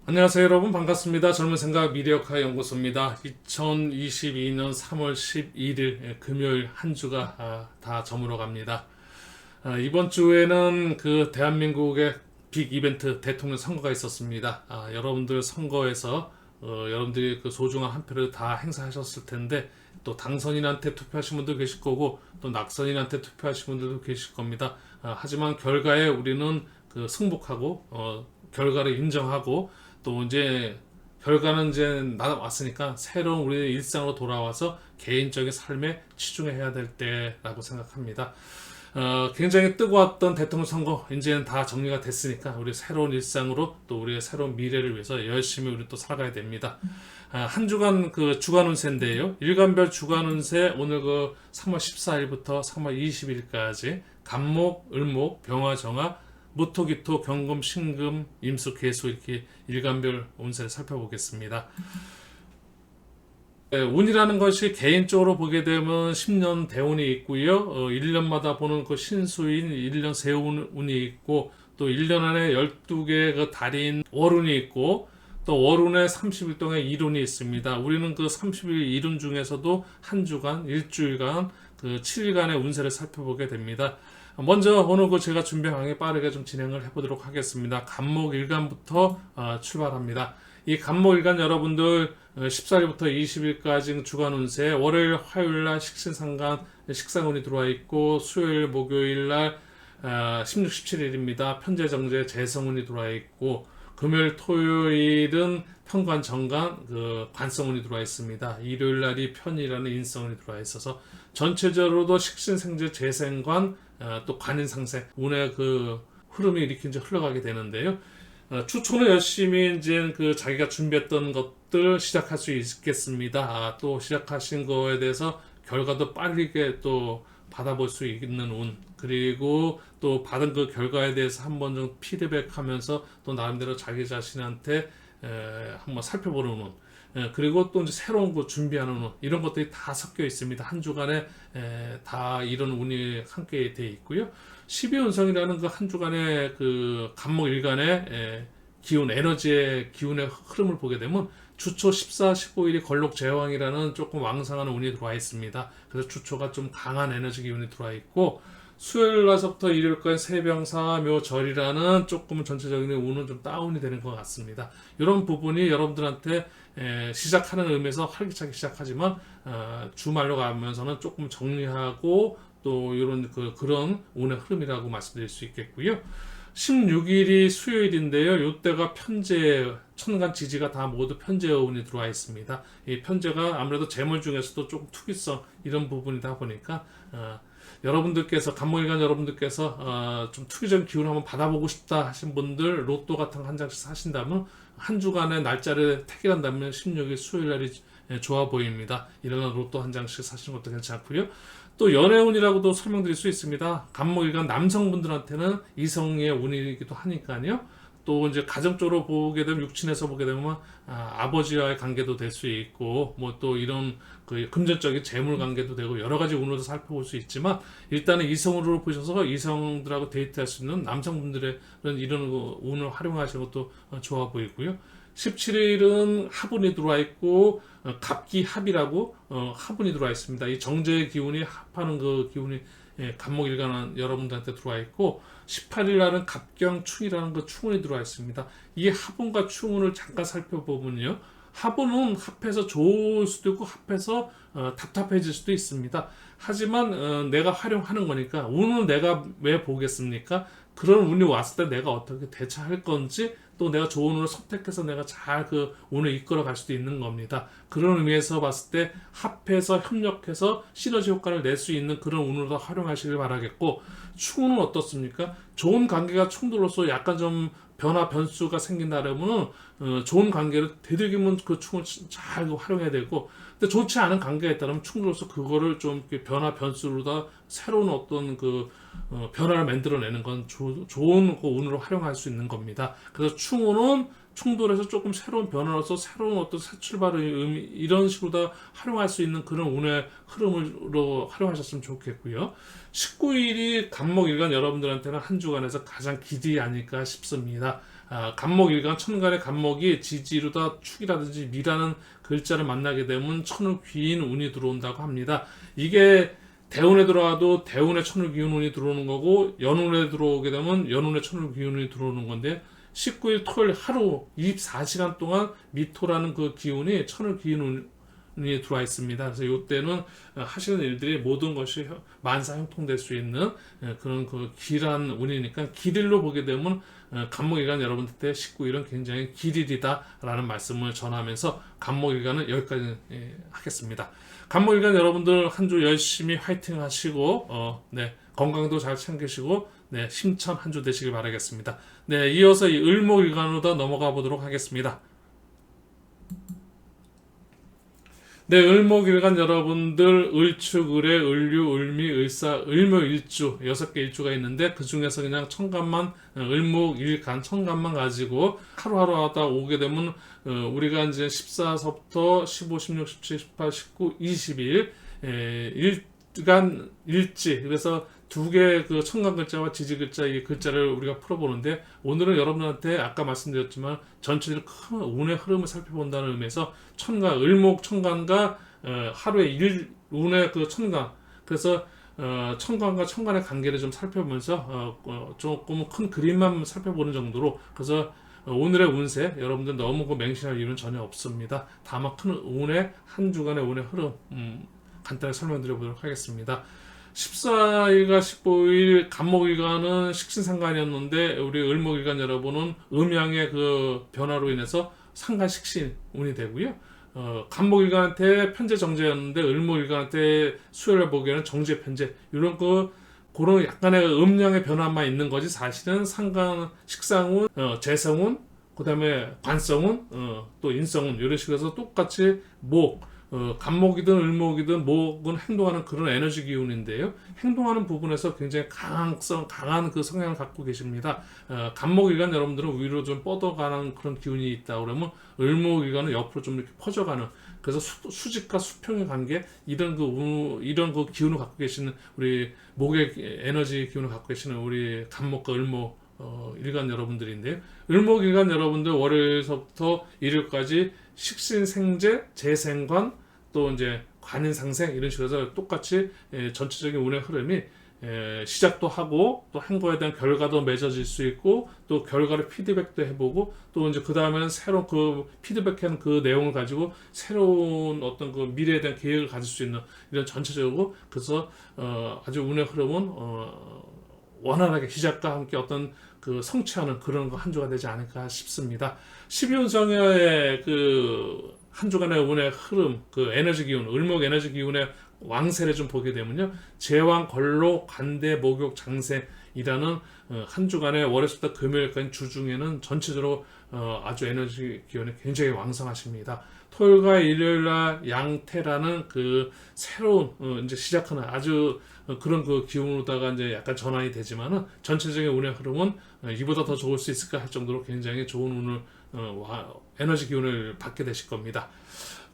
안녕하세요 여러분, 반갑습니다. 젊은 생각 미래역학 연구소입니다. 2022년 3월 11일 금요일 한 주가 다 저물어 갑니다. 이번 주에는 그 대한민국의 빅 이벤트 대통령 선거가 있었습니다. 여러분들 선거에서 여러분들이 그 소중한 한 표를 다 행사하셨을 텐데, 또 당선인한테 투표하신 분도 계실 거고 또 낙선인한테 투표하신 분들도 계실 겁니다. 하지만 결과에 우리는 그 승복하고 결과를 인정하고, 또 이제 결과는 이제 나왔으니까 새로운 우리의 일상으로 돌아와서 개인적인 삶에 치중해야 될 때라고 생각합니다. 굉장히 뜨거웠던 대통령 선거 이제는 다 정리가 됐으니까 우리 새로운 일상으로 또 우리의 새로운 미래를 위해서 열심히 우리 또 살아가야 됩니다. 한 주간 그 주간 운세인데요. 일간별 주간 운세 오늘 그 3월 14일부터 3월 20일까지 간목, 을목, 병화, 정화, 무토, 기토, 경금, 신금, 임수, 계수 이렇게 일간별 운세를 살펴보겠습니다. 운이라는 것이 개인적으로 보게 되면 10년 대운이 있고요. 1년마다 보는 그 신수인 1년 세운이 있고, 또 1년 안에 12개 그 달인 월운이 있고, 또 월운에 30일 동안 일운이 있습니다. 우리는 그 30일 일운 중에서도 한 주간, 일주일간, 그 7일간의 운세를 살펴보게 됩니다. 먼저 오늘 그 제가 준비한 강의 빠르게 좀 진행을 해보도록 하겠습니다. 간목 일간부터 출발합니다. 이 간목일간 여러분들 14일부터 20일까지 주간 운세, 월요일 화요일날 식신상간 식상운이 들어와 있고, 수요일 목요일날 16, 17일입니다. 편재정제 재성운이 들어와 있고, 금요일 토요일은 편관 정관 관성운이 들어와 있습니다. 일요일날이 편이라는 인성운이 들어와 있어서 전체적으로도 식신생재 재생관 또 관인상생 운의 그 흐름이 이렇게 이제 흘러가게 되는데요. 추초는 열심히 이제 그 자기가 준비했던 것들 시작할 수 있겠습니다. 또 시작하신 거에 대해서 결과도 빠르게 또 받아볼 수 있는 운, 그리고 또 받은 그 결과에 대해서 한번 좀 피드백하면서 또 나름대로 자기 자신한테 한번 살펴보는 운, 그리고 또 이제 새로운 거 준비하는 운, 이런 것들이 다 섞여 있습니다. 한 주간에 다 이런 운이 함께 되어 있고요. 12운성이라는 그 한 주간의 그 간목 일간의 기운, 에너지의 기운의 흐름을 보게 되면 주초 14, 15일이 걸록 제왕이라는 조금 왕성한 운이 들어와 있습니다. 그래서 주초가 좀 강한 에너지 기운이 들어와 있고, 수요일 날서부터 일요일까지 세병사 묘절이라는 조금 전체적인 운은 좀 다운이 되는 것 같습니다. 이런 부분이 여러분들한테 시작하는 의미에서 활기차게 시작하지만 주말로 가면서는 조금 정리하고 또 이런 그런 운의 흐름이라고 말씀드릴 수 있겠고요. 16일이 수요일인데요. 이때가 편재, 천간 지지가 다 모두 편재 운이 들어와 있습니다. 이 편재가 아무래도 재물 중에서도 조금 투기성 이런 부분이다 보니까 여러분들께서 간목일간 여러분들께서 좀 투기적인 기운을 한번 받아보고 싶다 하신 분들, 로또 같은 거 한 장씩 사신다면 한 주간의 날짜를 택일한다면 16일 수요일 날이 좋아 보입니다. 이런 로또 한 장씩 사시는 것도 괜찮고요. 또 연애운이라고도 설명드릴 수 있습니다. 간목일간 남성분들한테는 이성의 운이기도 하니까요. 또 이제 가정적으로 보게 되면, 육친에서 보게 되면 아버지와의 관계도 될 수 있고, 뭐 또 이런 그 금전적인 재물 관계도 되고 여러 가지 운으로 살펴볼 수 있지만, 일단은 이성으로 보셔서 이성들하고 데이트할 수 있는 남성분들의 이런 운을 활용하시는 것도 좋아 보이고요. 17일은 합운이 들어와 있고, 갑기합이라고 합운이 들어와 있습니다. 이 정제의 기운이 합하는 그 기운이 간목일간 여러분들한테 들어와 있고, 18일 날은 갑경충이라는 그 충운이 들어와 있습니다. 이 합운과 충운을 잠깐 살펴보면요, 합운은 합해서 좋을 수도 있고 합해서 답답해질 수도 있습니다. 하지만 내가 활용하는 거니까, 운은 내가 왜 보겠습니까? 그런 운이 왔을 때 내가 어떻게 대처할 건지, 또 내가 좋은 운을 선택해서 내가 잘 그 운을 이끌어 갈 수도 있는 겁니다. 그런 의미에서 봤을 때 합해서 협력해서 시너지 효과를 낼 수 있는 그런 운으로 활용하시길 바라겠고, 충운은 어떻습니까? 좋은 관계가 충돌로서 약간 좀 변화 변수가 생긴다면 좋은 관계를 되도록이면 그 충을 잘 활용해야 되고, 근데 좋지 않은 관계가 있다면 충돌로서 그거를 좀 변화 변수로다 새로운 어떤 그 변화를 만들어내는 건 좋은 그 운으로 활용할 수 있는 겁니다. 그래서 충운은 충돌해서 조금 새로운 변화로서 새로운 어떤 새 출발의 의미, 이런 식으로 다 활용할 수 있는 그런 운의 흐름으로 활용하셨으면 좋겠고요. 19일이 간목일간 여러분들한테는 한 주간에서 가장 기대이 아닐까 싶습니다. 간목일간 천간의 간목이 지지로다 축이라든지 미라는 글자를 만나게 되면 천을 귀인 운이 들어온다고 합니다. 이게 대운에 들어와도 대운에 천을 귀인 운이 들어오는 거고 연운에 들어오게 되면 연운에 천을 귀인 운이 들어오는 건데 19일 토요일 하루 24시간 동안 미토라는 그 기운이 천을 귀인 운이 들어와 있습니다. 그래서 이때는 하시는 일들이 모든 것이 만사형통될 수 있는 그런 그 길한 운이니까 길일로 보게 되면 간목일간 여러분들 19일은 굉장히 길일이다라는 말씀을 전하면서 간목일간은 여기까지 하겠습니다. 간목일간 여러분들 한 주 열심히 화이팅 하시고 네, 건강도 잘 챙기시고 네, 힘찬 한 주 되시길 바라겠습니다. 네, 이어서 이 을목일간으로 넘어가 보도록 하겠습니다. 네, 을목일간 여러분들 을축, 을의, 을류, 을미, 을사, 을묘일주 6개 일주가 있는데 그 중에서 그냥 천간만 을목일간 천간만 가지고 하루하루 하다 오게 되면 우리가 이제 14서부터 15, 16, 17, 18, 19, 20일 일간 일지 그래서 두 개의 그 천간 글자와 지지 글자 이 글자를 우리가 풀어보는데 오늘은 여러분한테 아까 말씀드렸지만 전체적으로 큰 운의 흐름을 살펴본다는 의미에서 천간 을목 천간과 하루의 일 운의 그 천간 그래서 천간과 천간의 관계를 좀 살펴보면서 조금 큰 그림만 살펴보는 정도로 그래서 오늘의 운세 여러분들 너무 그 맹신할 이유는 전혀 없습니다. 다만 큰 운의 한 주간의 운의 흐름 간단히 설명드려 보도록 하겠습니다. 14일과 15일 간목일간은 식신상간이었는데 우리 을목일간 여러분은 음양의 그 변화로 인해서 상간식신 운이 되고요. 간목일간한테 편제 정제였는데 을목일간한테 수요일 보기에는 정제 편제 이런 그런 약간의 음양의 변화만 있는 거지 사실은 상간 식상운, 재성운, 그다음에 관성운, 또 인성운 이런 식으로 해서 똑같이 간목이든 을목이든 목은 행동하는 그런 에너지 기운인데요. 행동하는 부분에서 굉장히 강한 그 성향을 갖고 계십니다. 간목일간 여러분들은 위로 좀 뻗어가는 그런 기운이 있다 그러면 을목일간은 옆으로 좀 이렇게 퍼져가는 그래서 수직과 수평의 관계 이런 그 기운을 갖고 계시는 우리 목의 에너지 기운을 갖고 계시는 우리 간목과 을목 일간 여러분들인데요. 을목일간 여러분들 월요일서부터 일요일까지 식신생재, 재생관, 또 이제 관인상생 이런 식으로 해서 똑같이 전체적인 운의 흐름이 시작도 하고 또 한 거에 대한 결과도 맺어질 수 있고 또 결과를 피드백도 해보고 또 이제 그 다음에는 새로운 그 피드백한 그 내용을 가지고 새로운 어떤 그 미래에 대한 계획을 가질 수 있는 이런 전체적으로 그래서 아주 운의 흐름은 원활하게 시작과 함께 어떤 그 성취하는 그런 한 주가 되지 않을까 싶습니다. 12월 정야의 그 한 주간의 운의 흐름, 그 에너지 기운, 을목 에너지 기운의 왕세를 좀 보게 되면요. 제왕, 걸로, 관대, 목욕, 장생이라는 한 주간의 월요일부터 금요일까지 주 중에는 전체적으로 아주 에너지 기운이 굉장히 왕성하십니다. 토요일과 일요일날 양태라는 그 새로운 이제 시작하는 아주 그런 그 기운으로다가 이제 약간 전환이 되지만은 전체적인 운의 흐름은 이보다 더 좋을 수 있을까 할 정도로 굉장히 좋은 운을 에너지 기운을 받게 되실 겁니다.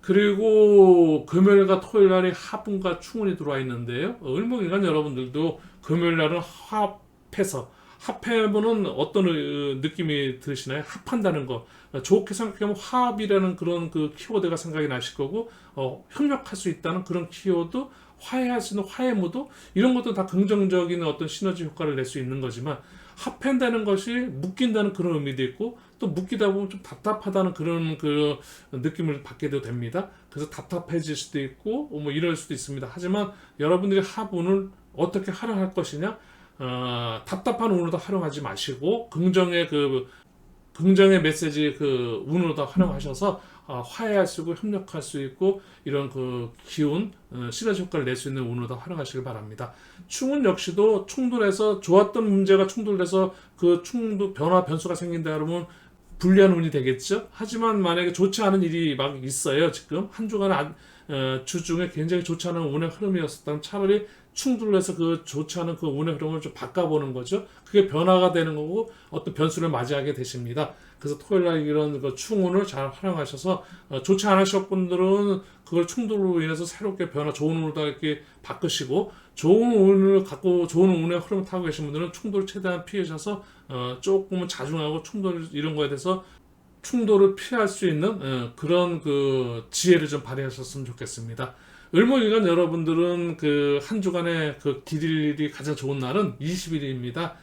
그리고 금요일과 토요일 날이 합운과 충운이 들어와 있는데요. 을목일간 여러분들도 금요일 날은 합해보는 어떤 느낌이 드시나요? 합한다는 거. 좋게 생각하면 화합이라는 그런 그 키워드가 생각이 나실 거고, 협력할 수 있다는 그런 키워드, 화해할 수 있는 화해무도, 이런 것도 다 긍정적인 어떤 시너지 효과를 낼 수 있는 거지만, 합한다는 것이 묶인다는 그런 의미도 있고, 또 묶이다 보면 좀 답답하다는 그런 그 느낌을 받게 됩니다. 그래서 답답해질 수도 있고, 뭐 이럴 수도 있습니다. 하지만 여러분들이 합운을 어떻게 활용할 것이냐? 답답한 운으로 활용하지 마시고 긍정의 메시지 그 운으로 다 활용하셔서 화해할 수 있고 협력할 수 있고 이런 그 기운 시너지 효과를 낼 수 있는 운으로 다 활용하시길 바랍니다. 충운 역시도 충돌해서 좋았던 문제가 충돌해서 그 변수가 생긴다 그러면 불리한 운이 되겠죠. 하지만 만약에 좋지 않은 일이 막 있어요. 지금 한 주간 주 중에 굉장히 좋지 않은 운의 흐름이었었다면 차라리 충돌해서 그 좋지 않은 그 운의 흐름을 좀 바꿔보는 거죠. 그게 변화가 되는 거고 어떤 변수를 맞이하게 되십니다. 그래서 토요일 날 이런 그 충운을 잘 활용하셔서 좋지 않으실 분들은 그걸 충돌로 인해서 새롭게 좋은 운으로 이렇게 바꾸시고 좋은 운을 갖고 좋은 운의 흐름을 타고 계신 분들은 충돌을 최대한 피하셔서 조금은 자중하고 충돌 이런 거에 대해서 충돌을 피할 수 있는 그런 그 지혜를 좀 발휘하셨으면 좋겠습니다. 을목일간 여러분들은 그 한 주간의 그 길이 가장 좋은 날은 20일입니다.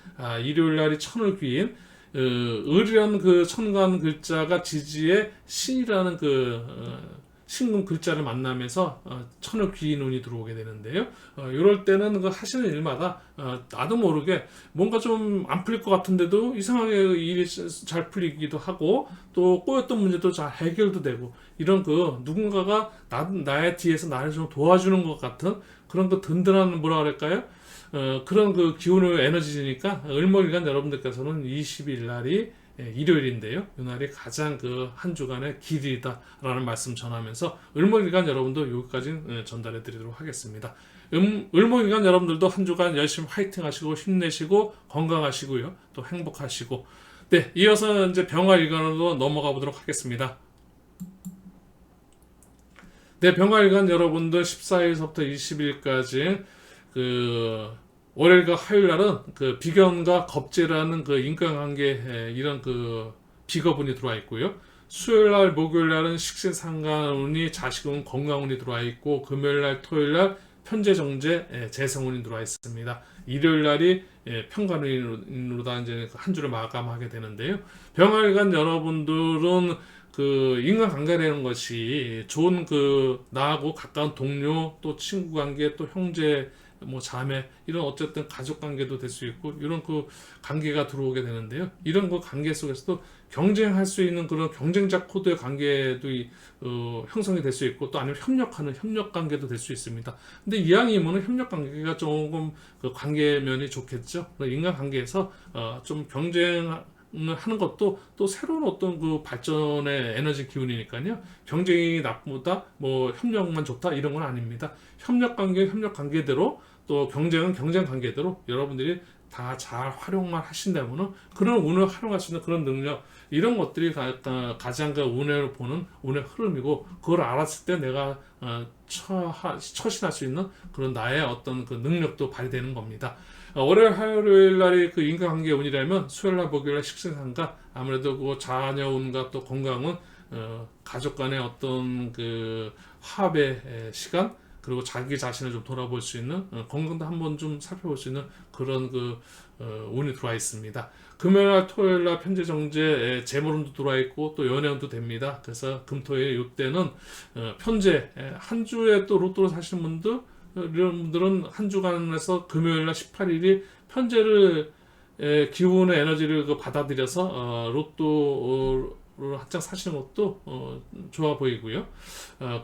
일요일 날이 천을 귀인 을이라는 그 천간 글자가 지지에 신이라는 그 신금 글자를 만나면서 천을 귀인 운이 들어오게 되는데요. 이럴 때는 그 하시는 일마다 나도 모르게 뭔가 좀 안 풀릴 것 같은데도 이상하게 일이 잘 풀리기도 하고 또 꼬였던 문제도 잘 해결도 되고 이런 그 누군가가 나의 뒤에서 나를 좀 도와주는 것 같은 그런 그 든든한 뭐라 그럴까요? 그런 그 기운을 에너지니까 을목일간 여러분들께서는 20일 날이 일요일인데요. 이 날이 가장 그 한 주간의 길이다라는 말씀 전하면서 을목일간 여러분도 여기까지 전달해 드리도록 하겠습니다. 을목일간 여러분들도 한 주간 열심히 화이팅 하시고 힘내시고 건강하시고요. 또 행복하시고 네, 이어서 이제 병화일간으로 넘어가 보도록 하겠습니다. 네, 병화일간 여러분들 14일서부터 20일까지 그 월요일과 화요일 날은 그 비견과 겁재라는 그 인과관계 이런 그 비거분이 들어와 있고요. 수요일 날, 목요일 날은 식신상관운이 자식운 건강운이 들어와 있고 금요일 날, 토요일 날 편재 정제 재성운이 들어와 있습니다. 일요일 날이 편관운으로 다 이제 한 주를 마감하게 되는데요. 병화일간 여러분들은 그 인간관계라는 것이 좋은 그 나하고 가까운 동료 또 친구 관계 또 형제 뭐 자매 이런 어쨌든 가족 관계도 될 수 있고 이런 그 관계가 들어오게 되는데요. 이런 그 관계 속에서도 경쟁할 수 있는 그런 경쟁자 코드의 관계도 형성이 될 수 있고 또 아니면 협력하는 협력 관계도 될 수 있습니다. 근데 이왕이면은 협력 관계가 조금 그 관계면이 좋겠죠. 인간 관계에서 좀 경쟁 하는 것도 또 새로운 어떤 그 발전의 에너지 기운이니까요. 경쟁이 나쁘다, 뭐 협력만 좋다 이런 건 아닙니다. 협력 관계대로 또 경쟁은 경쟁 관계대로 여러분들이 다 잘 활용만 하신다면은 그런 운을 활용할 수 있는 그런 능력 이런 것들이 가장 그 운을 보는 운의 흐름이고 그걸 알았을 때 내가 처신할 수 있는 그런 나의 어떤 그 능력도 발휘되는 겁니다. 월요일, 화요일 날이 그 인과관계 운이라면 수요일 날, 목요일 날 식신상가 아무래도 그 자녀 운과 또 건강은 가족 간의 어떤 그 화합의 시간 그리고 자기 자신을 좀 돌아볼 수 있는 건강도 한번 좀 살펴볼 수 있는 그런 그 운이 들어와 있습니다. 금요일, 토요일 날 편재 정제 재물운도 들어와 있고 또 연애운도 됩니다. 그래서 금토일 이때는 편재 한 주에 또 로또를 사시는 분들 이런 분들은 한 주간에서 금요일 날 18일이 편재를 기운의 에너지를 받아들여서 로또를 한 장 사시는 것도 좋아 보이고요.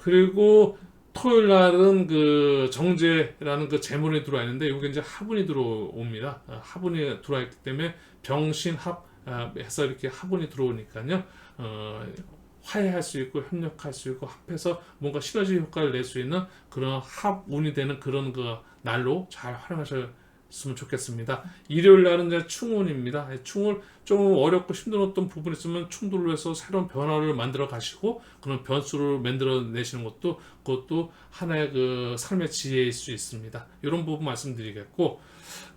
그리고 토요일 날은 그 정제라는 그 재물이 들어와 있는데 이게 이제 합운이 들어옵니다. 합운이 들어와 있기 때문에 병신합 해서 이렇게 합운이 들어오니까요. 화해할 수 있고 협력할 수 있고 합해서 뭔가 시너지 효과를 낼 수 있는 그런 합운이 되는 그런 그 날로 잘 활용하셨으면 좋겠습니다. 일요일 날은 이제 충운입니다. 충을 좀 어렵고 힘들었던 부분이 있으면 충돌로 해서 새로운 변화를 만들어 가시고 그런 변수를 만들어 내시는 것도 그것도 하나의 그 삶의 지혜일 수 있습니다. 이런 부분 말씀드리겠고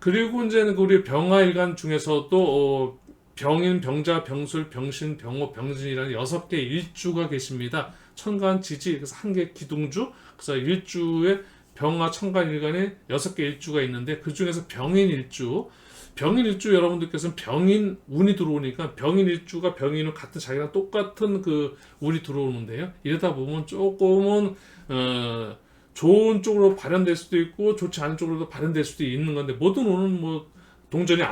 그리고 이제 우리 병화일간 중에서도 병인, 병자, 병술, 병신, 병호, 병진이라는 6개 일주가 계십니다. 천간, 지지, 그래서 한 개 기둥주, 그래서 일주에 병화, 천간, 일간에 6개 일주가 있는데 그 중에서 병인 일주 여러분들께서는 병인 운이 들어오니까 병인 일주가 병인은 같은 자기랑 똑같은 그 운이 들어오는데요. 이러다 보면 조금은 좋은 쪽으로 발현될 수도 있고 좋지 않은 쪽으로도 발현될 수도 있는 건데 모든 운은 뭐 동전이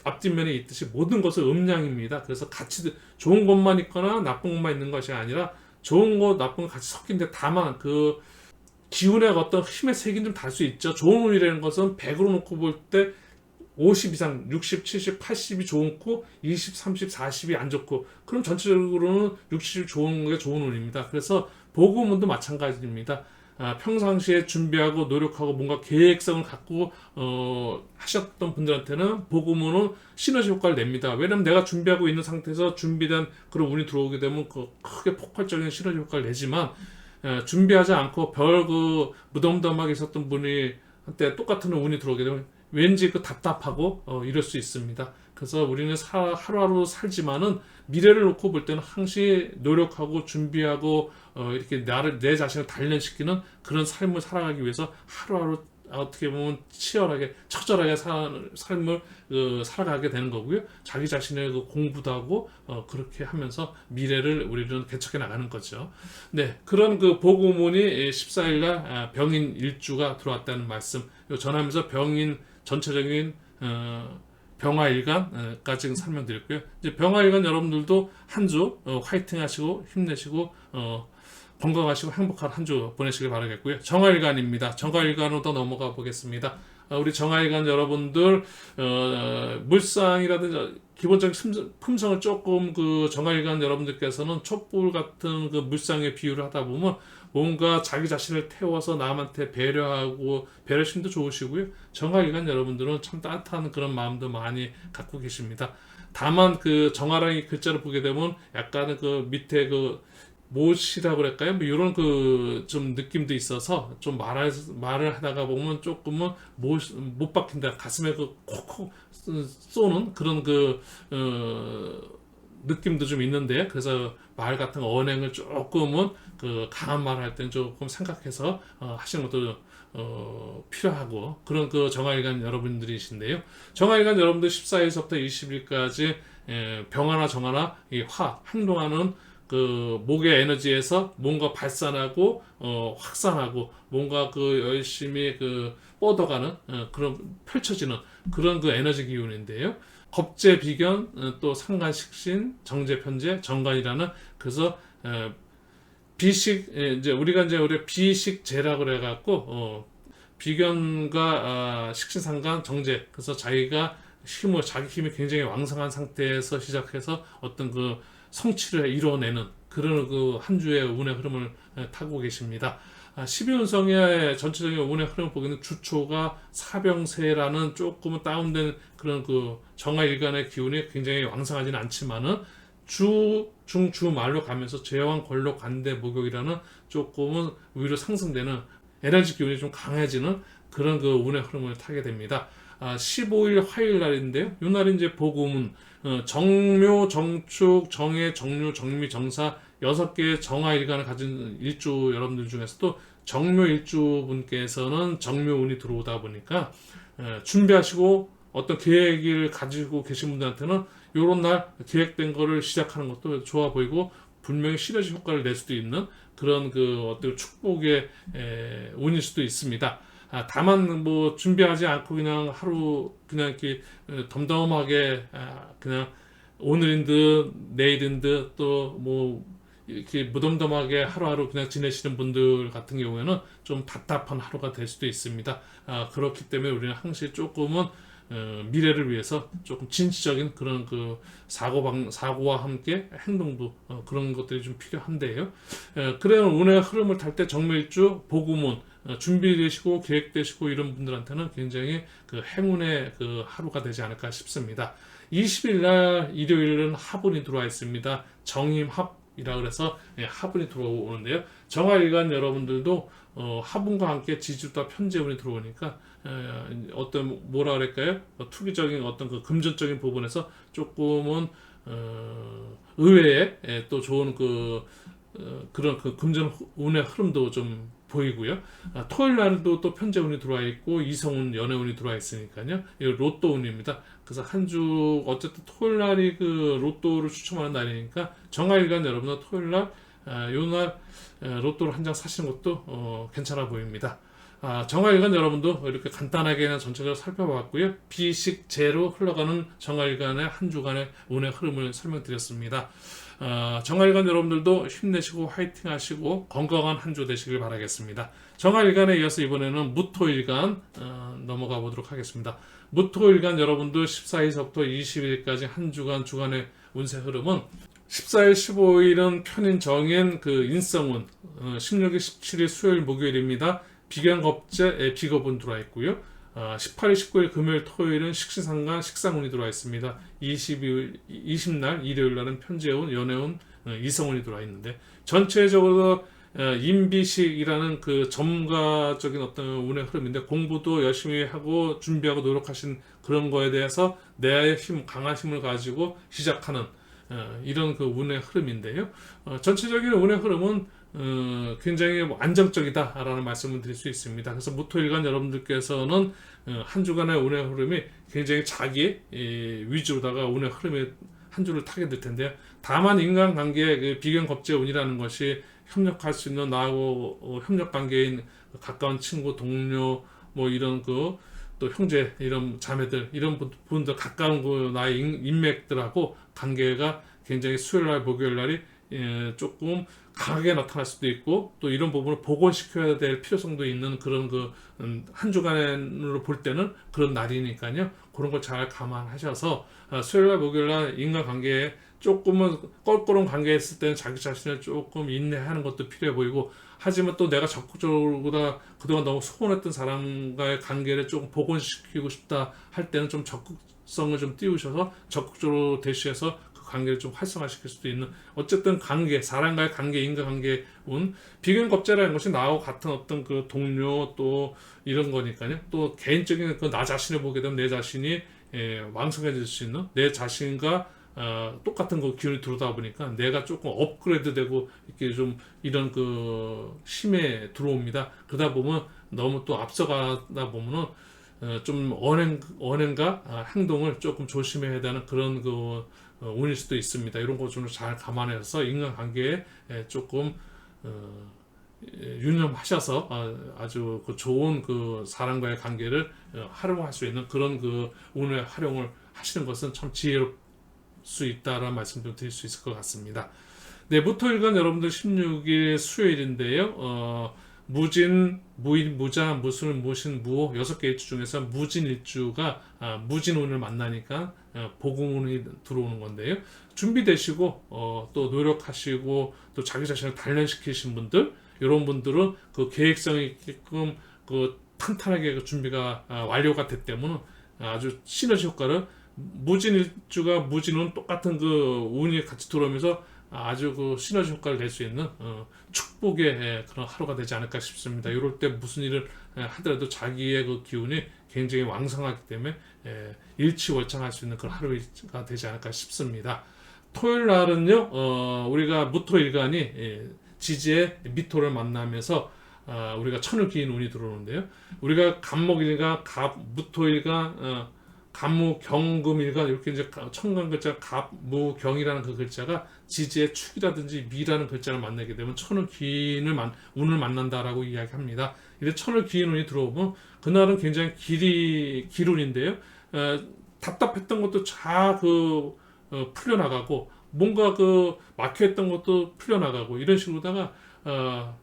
앞뒷면에 있듯이 모든 것은 음량입니다. 그래서 같이 좋은 것만 있거나 나쁜 것만 있는 것이 아니라 좋은 것, 나쁜 것 같이 섞인데 다만 그 기운의 어떤 힘의 색이 좀 다를 수 있죠. 좋은 운이라는 것은 100으로 놓고 볼 때 50 이상, 60, 70, 80이 좋고 20, 30, 40이 안 좋고 그럼 전체적으로는 60이 좋은 게 좋은 운입니다. 그래서 보금운도 마찬가지입니다. 평상시에 준비하고 노력하고 뭔가 계획성을 갖고 하셨던 분들한테는 보금운은 시너지 효과를 냅니다. 왜냐면 내가 준비하고 있는 상태에서 준비된 그런 운이 들어오게 되면 크게 폭발적인 시너지 효과를 내지만, 준비하지 않고 무덤덤하게 있었던 분이 한때 똑같은 운이 들어오게 되면 왠지 답답하고 이럴 수 있습니다. 그래서 우리는 하루하루 살지만은 미래를 놓고 볼 때는 항시 노력하고 준비하고 이렇게 내 자신을 단련시키는 그런 삶을 살아가기 위해서 하루하루 어떻게 보면 치열하게 처절하게 삶을 살아가게 되는 거고요. 자기 자신의 공부도 하고 그렇게 하면서 미래를 우리는 개척해 나가는 거죠. 네, 그런 보고문이 14일날 병인 일주가 들어왔다는 말씀 전하면서 병인 전체적인 병화일간까지 설명드렸고요. 이제 병화일간 여러분들도 한 주 화이팅 하시고 힘내시고 건강하시고 행복한 한 주 보내시길 바라겠고요. 정화일간입니다. 정화일간으로 넘어가 보겠습니다. 우리 정화일간 여러분들 물상이라든지 기본적인 품성을 조금 정화일간 여러분들께서는 촛불 같은 물상의 비유를 하다 보면 뭔가 자기 자신을 태워서 남한테 배려하고 배려심도 좋으시고요. 정화일간 여러분들은 참 따뜻한 그런 마음도 많이 갖고 계십니다. 다만 정화라는 글자를 보게 되면 약간은 밑에 못이라고 그럴까요? 뭐 이런 좀 느낌도 있어서 좀 말을 하다가 보면 조금은 못 박힌다. 가슴에 콕콕 쏘는 그런 느낌도 좀 있는데, 그래서 말 같은 언행을 조금은 강한 말을 할 때는 조금 생각해서 하시는 것도 필요하고, 그런 정화일간 여러분들이신데요. 정화일간 여러분들 14일서부터 20일까지 병화나 정화나 이 행동하는 목의 에너지에서 뭔가 발산하고 확산하고 뭔가 열심히 뻗어가는 그런 펼쳐지는 그런 에너지 기운인데요. 겁재 비견 또 상간식신 정제 편재 정관이라는, 그래서 비식 이제 우리가 비식재라고 그래갖고 비견과 식신상간 정제, 그래서 자기 힘이 굉장히 왕성한 상태에서 시작해서 어떤 성취를 이뤄내는 그런 한 주의 운의 흐름을 타고 계십니다. 12운성의 전체적인 운의 흐름을 보기에는 주초가 사병세라는 조금은 다운된 그런 정화일간의 기운이 굉장히 왕성하지는 않지만은 주 말로 가면서 제왕 권록 간대 목욕이라는 조금은 위로 상승되는 에너지 기운이 좀 강해지는 그런 운의 흐름을 타게 됩니다. 15일 화요일 날인데요. 이 날이 이제 보금운, 정묘, 정축, 정해, 정류, 정미, 정사 6개의 정화일간을 가진 일주 여러분들 중에서도 정묘 일주 분께서는 정묘운이 들어오다 보니까 준비하시고 어떤 계획을 가지고 계신 분들한테는 이런 날 계획된 거를 시작하는 것도 좋아 보이고 분명히 시너지 효과를 낼 수도 있는 그런 어떤 축복의 운일 수도 있습니다. 다만 준비하지 않고 그냥 하루 그냥 이렇게 덤덤하게 그냥 오늘인 듯 내일인 듯 또 이렇게 무덤덤하게 하루하루 그냥 지내시는 분들 같은 경우에는 좀 답답한 하루가 될 수도 있습니다. 그렇기 때문에 우리는 항상 조금은 미래를 위해서 조금 진취적인 그런 사고와 함께 행동도 그런 것들이 좀 필요한데요. 그래야 운의 흐름을 탈 때 정묘일주 보금운 준비되시고 계획되시고 이런 분들한테는 굉장히 행운의 하루가 되지 않을까 싶습니다. 20일 날 일요일은 합운이 들어와 있습니다. 정임합이라 그래서 합운이 들어오는데요. 정화일간 여러분들도 합운과 함께 지지와 편재운이 들어오니까 어떤 뭐라 그럴까요? 투기적인 어떤 금전적인 부분에서 조금은 의외에 또 좋은 그런 금전 운의 흐름도 좀 보이고요. 토요일 날도 또 편재운이 들어와 있고 이성운, 연애운이 들어와 있으니까요. 이 로또운입니다. 그래서 한 주 어쨌든 토요일 날이 로또를 추첨하는 날이니까 정화일간 여러분은 토요일 날 요날 로또를 한 장 사시는 것도 괜찮아 보입니다. 정화일간 여러분도 이렇게 간단하게 그냥 전체적으로 살펴봤고요. 비식재로 흘러가는 정화일간의 한 주간의 운의 흐름을 설명드렸습니다. 정화일간 여러분들도 힘내시고 화이팅 하시고 건강한 한 주 되시길 바라겠습니다. 정화일간에 이어서 이번에는 무토일간 넘어가 보도록 하겠습니다. 무토일간 여러분들 14일서부터 20일까지 한 주간 주간의 운세 흐름은 14일, 15일은 편인 정인 그 인성운, 16일, 17일 수요일, 목요일입니다. 비견겁제, 비겁운 들어와 있고요. 18일, 19일 금요일, 토요일은 식시상간, 식상운이 들어와 있습니다. 20날, 일요일 날은 편재운, 연애운, 이성운이 들어와 있는데 전체적으로 임비식이라는 그 전문가적인 어떤 운의 흐름인데 공부도 열심히 하고 준비하고 노력하신 그런 거에 대해서 내 힘, 강한 힘을 가지고 시작하는 이런 그 운의 흐름인데요. 전체적인 운의 흐름은 굉장히 뭐 안정적이다라는 말씀을 드릴 수 있습니다. 그래서 무토일간 여러분들께서는 한 주간의 운의 흐름이 굉장히 자기 위주로다가 운의 흐름에 한 주를 타게 될 텐데요. 다만 인간관계의 그 비견겁제 운이라는 것이 협력할 수 있는 나하고 협력 관계인 가까운 친구, 동료, 뭐 이런 그 또 형제, 이런 자매들, 이런 분들 가까운 그 나의 인맥들하고 관계가 굉장히 수요일 날, 목요일 날이 조금 강하게 나타날 수도 있고 또 이런 부분을 복원시켜야 될 필요성도 있는 그런 그 한 주간으로 볼 때는 그런 날이니까요. 그런 걸 잘 감안하셔서 수요일 날, 목요일 날 인간관계에 조금은 껄끄러운 관계에 있을 때는 자기 자신을 조금 인내하는 것도 필요해 보이고 하지만 또 내가 적극적으로 그동안 너무 소원했던 사람과의 관계를 조금 복원시키고 싶다 할 때는 좀 적극성을 좀 띄우셔서 적극적으로 대시해서 그 관계를 좀 활성화시킬 수도 있는 어쨌든 관계, 사람과의 관계, 인간관계 운 비견겁제라는 것이 나하고 같은 어떤 그 동료 또 이런 거니까요. 또 개인적인 그 나 자신을 보게 되면 내 자신이 왕성해질 수 있는 내 자신과 똑같은 그 기운이 들어오다 보니까 내가 조금 업그레이드 되고 이렇게 좀 이런 그 힘에 들어옵니다. 그러다 보면 너무 또 앞서가다 보면은 좀 언행과 행동을 조금 조심해야 되는 그런 그 운일 수도 있습니다. 이런 거 좀 잘 감안해서 인간관계에 조금 유념하셔서 아주 그 좋은 그 사람과의 관계를 활용할 수 있는 그런 그 운의 활용을 하시는 것은 참 지혜롭 수 있다라는 말씀 좀 드릴 수 있을 것 같습니다. 네, 무토일간 여러분들 16일 수요일인데요. 무진, 무인, 무자, 무술, 무신, 무호 6개 일주 중에서 무진 일주가 무진운을 만나니까 복운이 들어오는 건데요. 준비되시고 또 노력하시고 또 자기 자신을 단련시키신 분들 이런 분들은 그 계획성이 있게끔 그 탄탄하게 그 준비가 완료가 됐기 때문에 아주 시너지 효과를 무진일주가 무진은 똑같은 그 운이 같이 들어오면서 아주 그 시너지 효과를 낼 수 있는 축복의 그런 하루가 되지 않을까 싶습니다. 이럴 때 무슨 일을 하더라도 자기의 그 기운이 굉장히 왕성하기 때문에 일치월장할 수 있는 그런 하루가 되지 않을까 싶습니다. 토요일 날은요, 우리가 무토일간이 지지의 미토를 만나면서 우리가 천을 기인 운이 들어오는데요. 우리가 갑목일간, 무토일간, 갑무 경금일간 이렇게 이제 천간 글자 갑무경이라는 그 글자가 지지의 축이라든지 미라는 글자를 만나게 되면 천을 기인을 운을 만난다라고 이야기합니다. 이제 천을 기인 운이 들어오면 그날은 굉장히 기운인데요. 답답했던 것도 잘 풀려나가고 뭔가 그 막혀있던 것도 풀려나가고 이런 식으로다가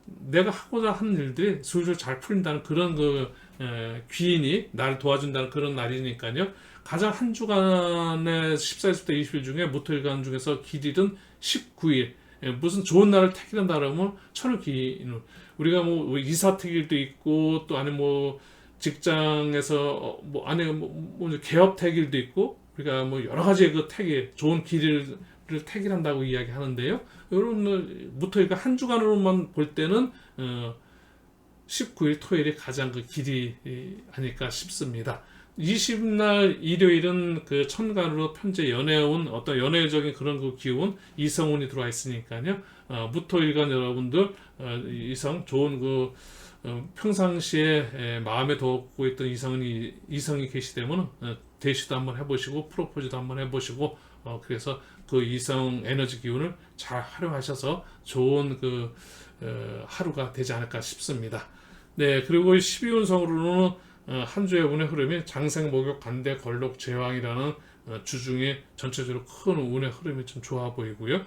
내가 하고자 하는 일들이 술술 잘 풀린다는 그런 귀인이 나를 도와준다는 그런 날이니까요. 가장 한 주간의 14일부터 20일 중에 무토일간 중에서 길일은 19일. 무슨 좋은 날을 택일한다 그러면 천을 기인. 우리가 뭐 이사택일도 있고 또 안에 뭐 직장에서 뭐 안에 뭐 개업 택일도 있고 우리가 뭐 여러 가지의 그 택일, 좋은 길을 택일한다고 이야기하는데요. 여러분 무토일간 한 주간으로만 볼 때는 19일 토요일이 가장 그 길이 아닐까 싶습니다. 20날 일요일은 그 천간으로 편제 연애운 어떤 연애적인 그런 그 기운 이성운이 들어와 있으니까요. 무토일간 여러분들 이성 좋은 그 평상시에 마음에 뒀고 있던 이성이 계시다면 대시도 한번 해보시고 프로포즈도 한번 해보시고 그래서 그 이성 에너지 기운을 잘 활용하셔서 좋은 그 하루가 되지 않을까 싶습니다. 네, 그리고 12운성으로는 한 주의 운의 흐름이 장생, 목욕, 간대, 걸록, 제왕이라는 주중에 전체적으로 큰 운의 흐름이 좀 좋아 보이고요.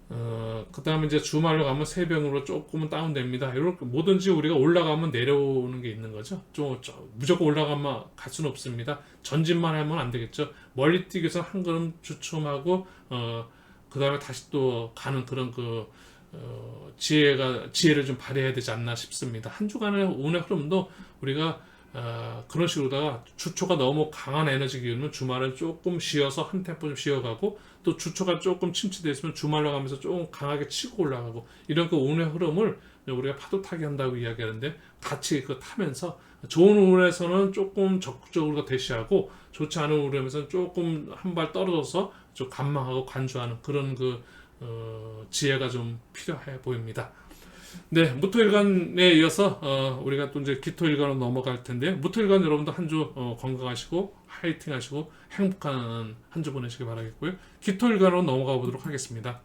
그 다음에 이제 주말로 가면 세병으로 조금은 다운됩니다. 이렇게 뭐든지 우리가 올라가면 내려오는 게 있는 거죠. 무조건 올라가면 갈 수는 없습니다. 전진만 하면 안 되겠죠. 멀리 뛰기 위해서 한 걸음 주춤하고 그 다음에 다시 또 가는 그런 지혜를 좀 발휘해야 되지 않나 싶습니다. 한 주간의 운의 흐름도 우리가 그런 식으로다가 주초가 너무 강한 에너지 기운은 주말은 조금 쉬어서 한 템포 좀 쉬어가고, 또 주초가 조금 침체되어 있으면 주말로 가면서 조금 강하게 치고 올라가고, 이런 그 운의 흐름을 우리가 파도 타기 한다고 이야기하는데, 같이 타면서 좋은 운에서는 조금 적극적으로 대시하고, 좋지 않은 운에서는 조금 한 발 떨어져서 좀 관망하고 관주하는 그런 지혜가 좀 필요해 보입니다. 네, 무토일간에 이어서 우리가 또 이제 기토일간으로 넘어갈 텐데, 무토일간 여러분도 한 주 건강하시고 화이팅 하시고 행복한 한 주 보내시기 바라겠고요. 기토일간으로 넘어가 보도록 하겠습니다.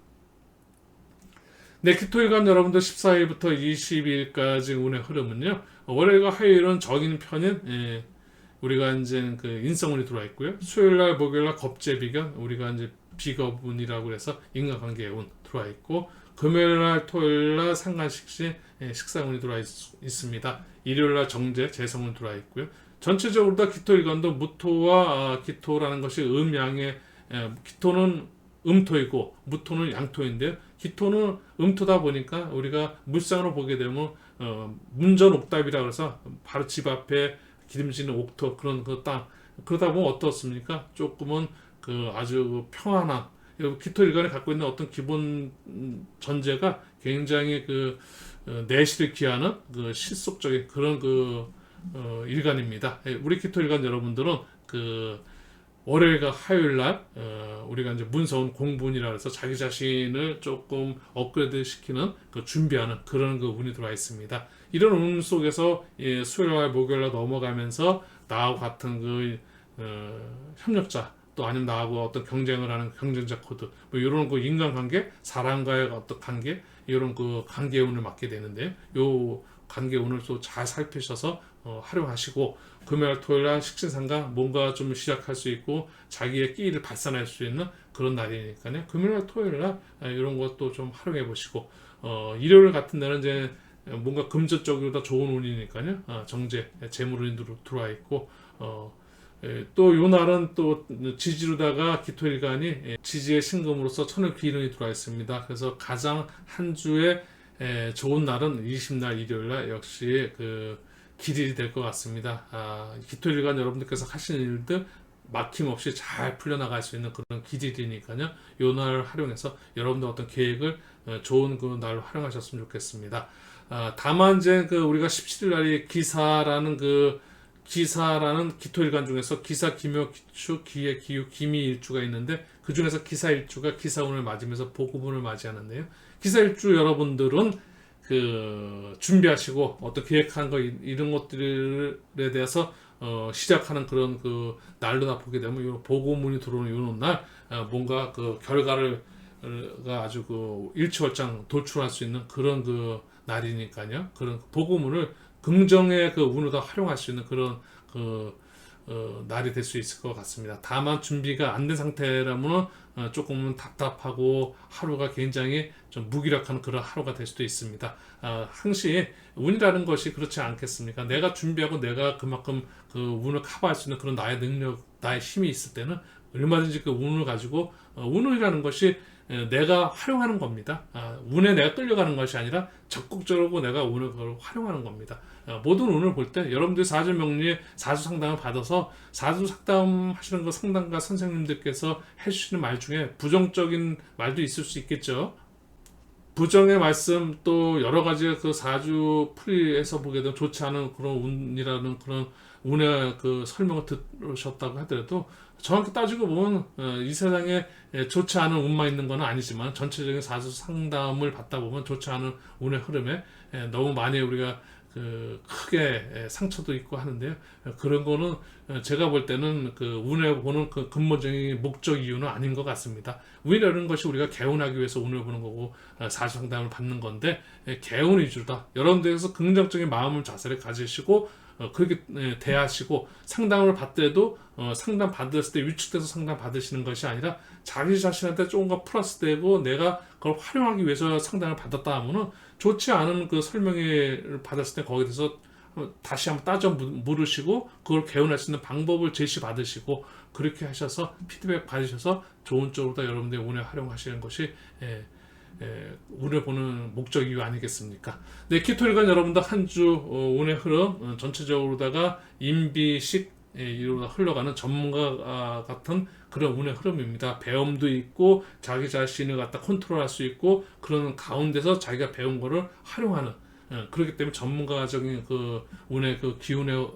네, 기토일간 여러분들 14일부터 22일까지 운의 흐름은요, 월요일과 화요일은 적인 편인 우리가 이제 인성운이 들어와 있고요. 수요일날 목요일날 겁재비견, 우리가 이제 비겁운이라고 해서 인간관계의 운 들어와 있고, 금요일날 토요일날 상간식시 식상운이 들어와 있습니다. 일요일날 정제 재성운 들어와 있고요. 전체적으로 다 기토일간도 무토와 기토라는 것이 음양의, 기토는 음토이고 무토는 양토인데요. 기토는 음토다 보니까 우리가 물상으로 보게 되면 문전옥답이라고 해서 바로 집 앞에 기름지는 옥토, 그런 땅, 그러다 보면 어떻습니까? 조금은 아주 평안한, 기토일간이 갖고 있는 어떤 기본 전제가 굉장히 내실을 기하는 실속적인 그런 일간입니다. 우리 기토일간 여러분들은 월요일과 화요일날 우리가 이제 문서운 공분이라 해서 자기 자신을 조금 업그레이드 시키는 준비하는 그런 운이 들어와 있습니다. 이런 운 속에서 수요일과 목요일날 넘어가면서 나하고 같은 협력자, 또 아니면 나하고 어떤 경쟁을 하는 경쟁자 코드, 뭐 이런 인간관계, 사람과의 어떤 관계, 이런 관계의 운을 맡게 되는데, 요 관계의 운을 또 잘 살피셔서 활용하시고, 금요일 토요일날 식신상가 뭔가 좀 시작할 수 있고 자기의 끼를 발산할 수 있는 그런 날이니까요. 금요일 토요일날 이런 것도 좀 활용해 보시고, 일요일 같은 날은 이제 뭔가 금전적으로 더 좋은 운이니까요. 정제 재물운이 들어와 있고, 또 요 날은 또 지지로다가 기토일간이 지지의 신금으로서 천을 기운이 들어와 있습니다. 그래서 가장 한 주에 좋은 날은 20날 일요일날 역시 길이 될 것 같습니다. 기토일간 여러분들께서 하시는 일들 막힘없이 잘 풀려나갈 수 있는 그런 기질이니까요. 요 날 활용해서 여러분들 어떤 계획을 좋은 날로 활용하셨으면 좋겠습니다. 다만 이제 우리가 17일 날이 기사라는 기토일간 중에서 기사, 기묘, 기축, 기해, 기유, 기미 일주가 있는데, 그 중에서 기사 일주가 기사운을 맞으면서 복음운을 맞이하는데요. 기사 일주 여러분들은 준비하시고 어떤 계획한 거 이런 것들에 대해서 시작하는 그런 날로다 보게 되면, 요 복음운이 들어오는 요런 날 뭔가 결과를 아주 일취월장 돌출할 수 있는 그런 날이니까요. 그런 복음운을 긍정의 운으로 활용할 수 있는 그런 날이 될 수 있을 것 같습니다. 다만 준비가 안 된 상태라면 조금은 답답하고 하루가 굉장히 좀 무기력한 그런 하루가 될 수도 있습니다. 항시 운이라는 것이 그렇지 않겠습니까? 내가 준비하고 내가 그만큼 운을 커버할 수 있는 그런 나의 능력, 나의 힘이 있을 때는 얼마든지 운을 가지고, 운이라는 것이 내가 활용하는 겁니다. 운에 내가 끌려가는 것이 아니라 적극적으로 내가 운을 활용하는 겁니다. 모든 운을 볼 때 여러분들이 사주명리에 사주상담을 받아서 사주상담 하시는 상담가 선생님들께서 해주시는 말 중에 부정적인 말도 있을 수 있겠죠. 부정의 말씀, 또 여러 가지 사주 풀이에서 보게 되면 좋지 않은 그런 운이라는 그런 운의 설명을 들으셨다고 하더라도, 정확히 따지고 보면 이 세상에 좋지 않은 운만 있는 건 아니지만, 전체적인 사주 상담을 받다 보면 좋지 않은 운의 흐름에 너무 많이 우리가 크게 상처도 있고 하는데요. 그런 거는 제가 볼 때는 운을 보는 근본적인 목적 이유는 아닌 것 같습니다. 운이라는 것이 우리가 개운하기 위해서 운을 보는 거고 사주 상담을 받는 건데, 개운 위주다. 여러분들께서 긍정적인 마음을 자세를 가지시고 그렇게 대하시고, 상담을 받더라도 상담 받았을 때 위축돼서 상담 받으시는 것이 아니라 자기 자신한테 조금 더 플러스 되고 내가 그걸 활용하기 위해서 상담을 받았다 하면은, 좋지 않은 설명을 받았을 때 거기에 대해서 다시 한번 따져 물으시고 그걸 개선할 수 있는 방법을 제시 받으시고 그렇게 하셔서 피드백 받으셔서 좋은 쪽으로 다 여러분들이 운에 활용하시는 것이 운을 보는 목적 이유 아니겠습니까? 네, 키토일간 여러분들 한 주 운의 흐름 전체적으로다가 임비식 이로 흘러가는 전문가 같은 그런 운의 흐름입니다. 배움도 있고 자기 자신을 갖다 컨트롤할 수 있고 그런 가운데서 자기가 배운 거를 활용하는 그렇기 때문에 전문가적인 그 운의 그 기운의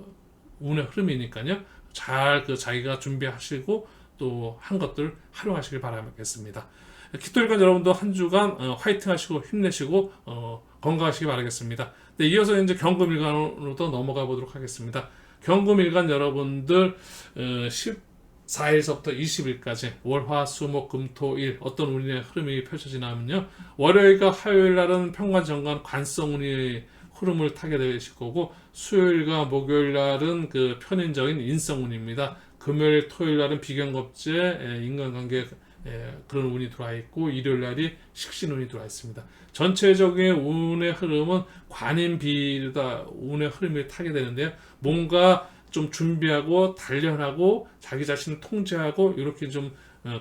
운의 흐름이니까요. 잘 그 자기가 준비하시고 또 한 것들 활용하시길 바라겠습니다. 키토일간 여러분도 한 주간 화이팅 하시고 힘내시고 건강하시기 바라겠습니다. 네, 이어서 이제 경금일간으로도 넘어가 보도록 하겠습니다. 경금일간 여러분들 14일서부터 20일까지 월화수목금토일 어떤 운의 흐름이 펼쳐지냐면요. 월요일과 화요일 날은 평관정관 관성운이 흐름을 타게 되실 거고 수요일과 목요일 날은 그 편인적인 인성운입니다. 금요일 토요일 날은 비견겁제 인간관계 그런 운이 들어와 있고 일요일 날이 식신운이 들어와 있습니다. 전체적인 운의 흐름은 관인비다 운의 흐름을 타게 되는데요. 뭔가 좀 준비하고 단련하고 자기 자신을 통제하고 이렇게 좀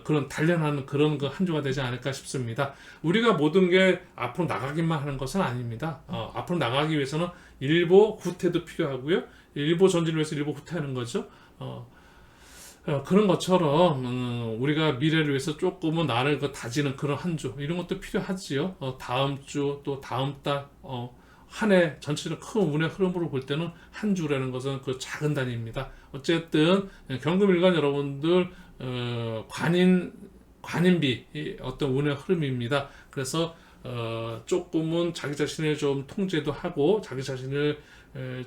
그런 단련하는 그런 그 한 주가 되지 않을까 싶습니다. 우리가 모든 게 앞으로 나가기만 하는 것은 아닙니다. 앞으로 나가기 위해서는 일보 후퇴도 필요하고요. 일보 전진을 위해서 일보 후퇴하는 거죠. 그런 것처럼 우리가 미래를 위해서 조금은 나를 다지는 그런 한 주 이런 것도 필요하지요. 다음 주 또 다음 달 한 해 전체적으로 큰 운의 흐름으로 볼 때는 한 주라는 것은 그 작은 단위입니다. 어쨌든 경금일간 여러분들 관인비 어떤 운의 흐름입니다. 그래서 조금은 자기 자신을 좀 통제도 하고 자기 자신을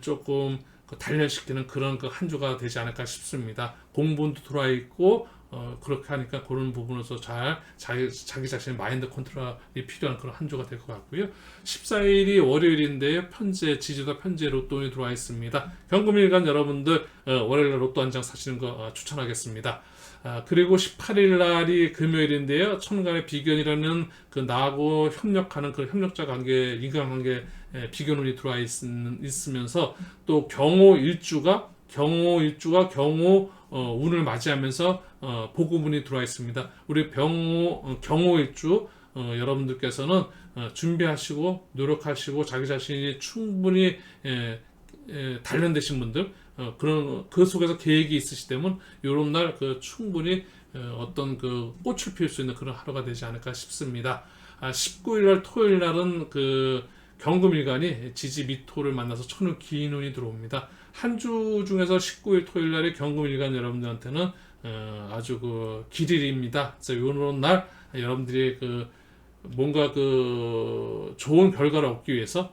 조금 단련시키는 그런 그 한 주가 되지 않을까 싶습니다. 공분도 들어와 있고 그렇게 하니까 그런 부분에서 잘 자기 자신의 마인드 컨트롤이 필요한 그런 한 주가 될 것 같고요. 14일이 월요일인데요. 편제 지지도 편제 로또에 들어와 있습니다. 경금일간 여러분들 월요일 로또 한 장 사시는 거 추천하겠습니다. 그리고 18일 날이 금요일인데요. 천간의 비견이라는 그 나하고 협력하는 그 협력자 관계, 인간관계 비견운이 들어와 있으면서 또 경호 일주가 운을 맞이하면서 복음운이 들어와 있습니다. 우리 경호일주 여러분들께서는 준비하시고 노력하시고 자기 자신이 충분히 단련되신 분들 그런 그 속에서 계획이 있으시다면 이런 날 그 충분히 어떤 그 꽃을 피울 수 있는 그런 하루가 되지 않을까 싶습니다. 19일 날 토요일 날은 그 경금일간이 지지 미토를 만나서 천우 기인운이 들어옵니다. 한 주 중에서 19일 토요일 날이 경금일간 여러분들한테는 아주 그 길일입니다. 그래서 이런 날 여러분들이 그 뭔가 그 좋은 결과를 얻기 위해서